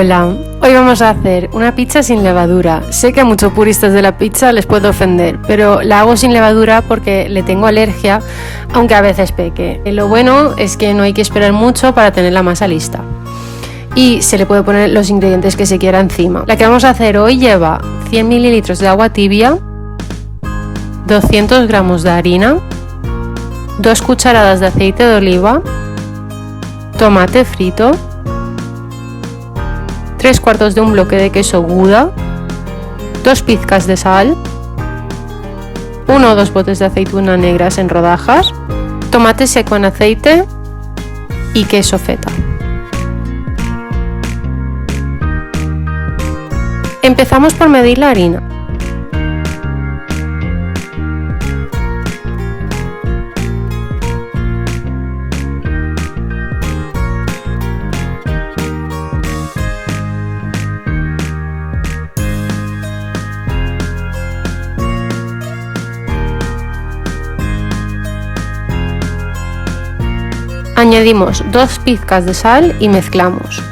Hola, hoy vamos a hacer una pizza sin levadura. Sé que a muchos puristas de la pizza les puede ofender, pero la hago sin levadura porque le tengo alergia, aunque a veces peque. Lo bueno es que no hay que esperar mucho para tener la masa lista. Y se le puede poner los ingredientes que se quiera encima. La que vamos a hacer hoy lleva 100 ml de agua tibia, 200 gramos de harina, 2 cucharadas de aceite de oliva, tomate frito, 3/4 de un bloque de queso Gouda, 2 pizcas de sal, 1 o 2 botes de aceitunas negras en rodajas, tomate seco en aceite y queso feta. Empezamos por medir la harina. Añadimos 2 pizcas de sal y mezclamos.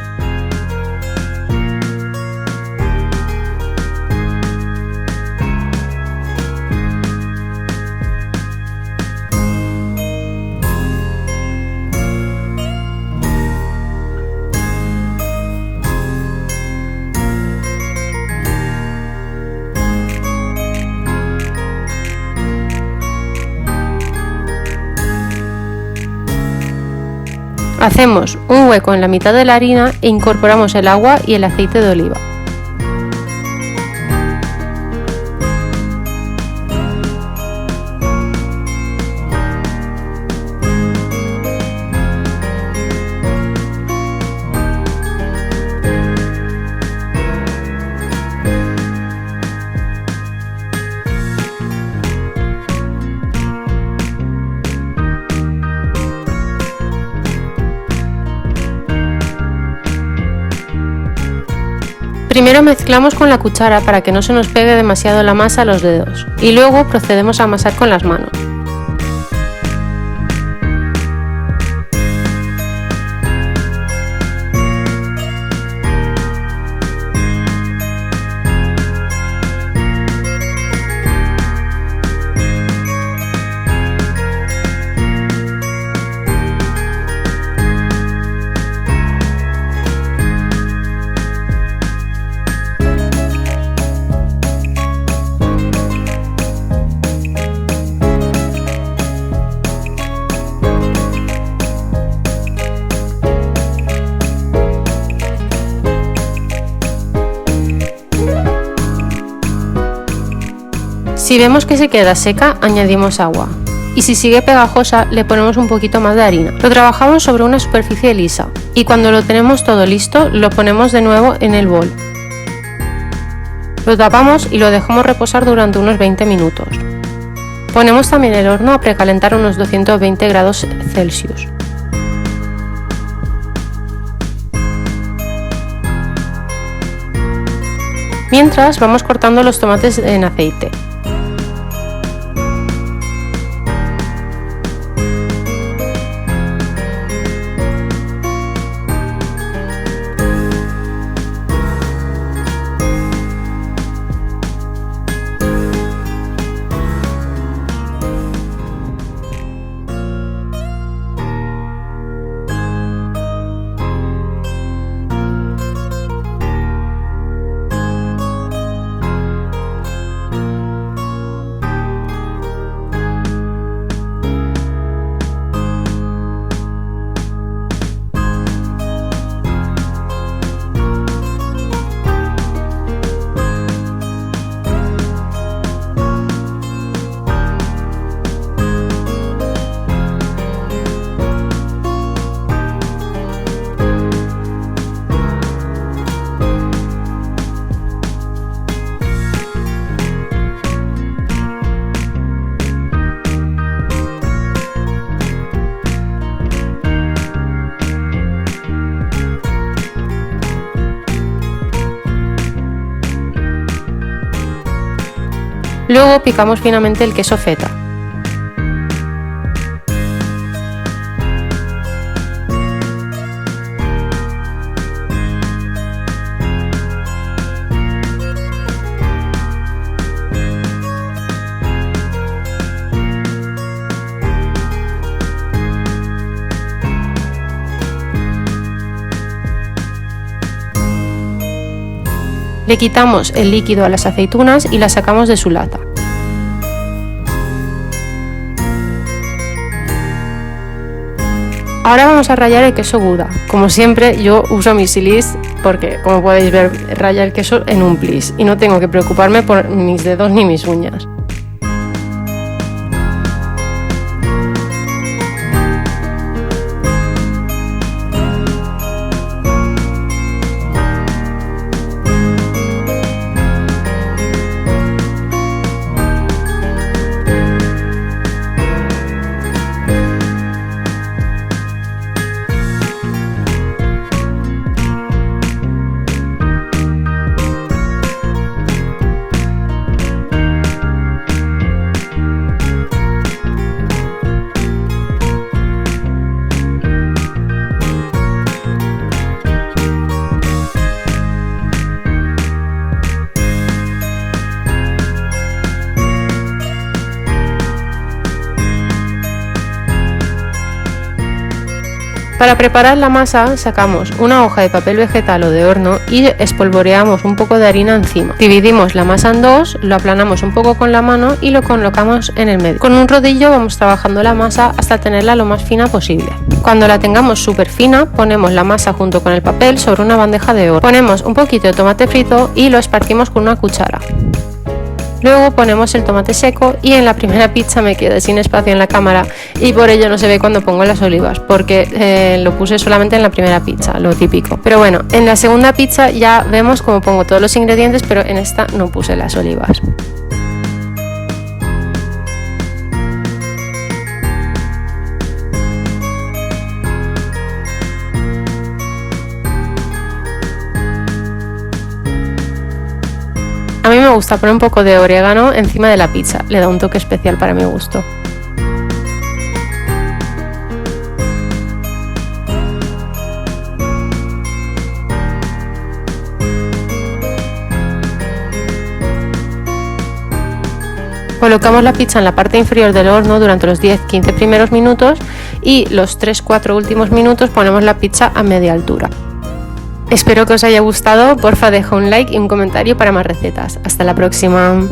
Hacemos un hueco en la mitad de la harina e incorporamos el agua y el aceite de oliva. Primero mezclamos con la cuchara para que no se nos pegue demasiado la masa a los dedos y luego procedemos a amasar con las manos. Si vemos que se queda seca, añadimos agua. Y si sigue pegajosa, le ponemos un poquito más de harina. Lo trabajamos sobre una superficie lisa. Y cuando lo tenemos todo listo, lo ponemos de nuevo en el bol. Lo tapamos y lo dejamos reposar durante unos 20 minutos. Ponemos también el horno a precalentar unos 220 grados Celsius. Mientras, vamos cortando los tomates en aceite. Luego picamos finamente el queso feta. Le quitamos el líquido a las aceitunas y las sacamos de su lata. Ahora vamos a rallar el queso Gouda. Como siempre, yo uso mi silis porque, como podéis ver, raya el queso en un plis y no tengo que preocuparme por mis dedos ni mis uñas. Para preparar la masa sacamos una hoja de papel vegetal o de horno y espolvoreamos un poco de harina encima. Dividimos la masa en dos, lo aplanamos un poco con la mano y lo colocamos en el medio. Con un rodillo vamos trabajando la masa hasta tenerla lo más fina posible. Cuando la tengamos súper fina, ponemos la masa junto con el papel sobre una bandeja de horno. Ponemos un poquito de tomate frito y lo esparcimos con una cuchara. Luego ponemos el tomate seco y en la primera pizza me quedé sin espacio en la cámara y por ello no se ve cuando pongo las olivas, porque lo puse solamente en la primera pizza, lo típico. Pero bueno, en la segunda pizza ya vemos cómo pongo todos los ingredientes, pero en esta no puse las olivas. A mí me gusta poner un poco de orégano encima de la pizza, le da un toque especial para mi gusto. Colocamos la pizza en la parte inferior del horno durante los 10-15 primeros minutos y los 3-4 últimos minutos ponemos la pizza a media altura. Espero que os haya gustado, porfa deja un like y un comentario para más recetas. Hasta la próxima.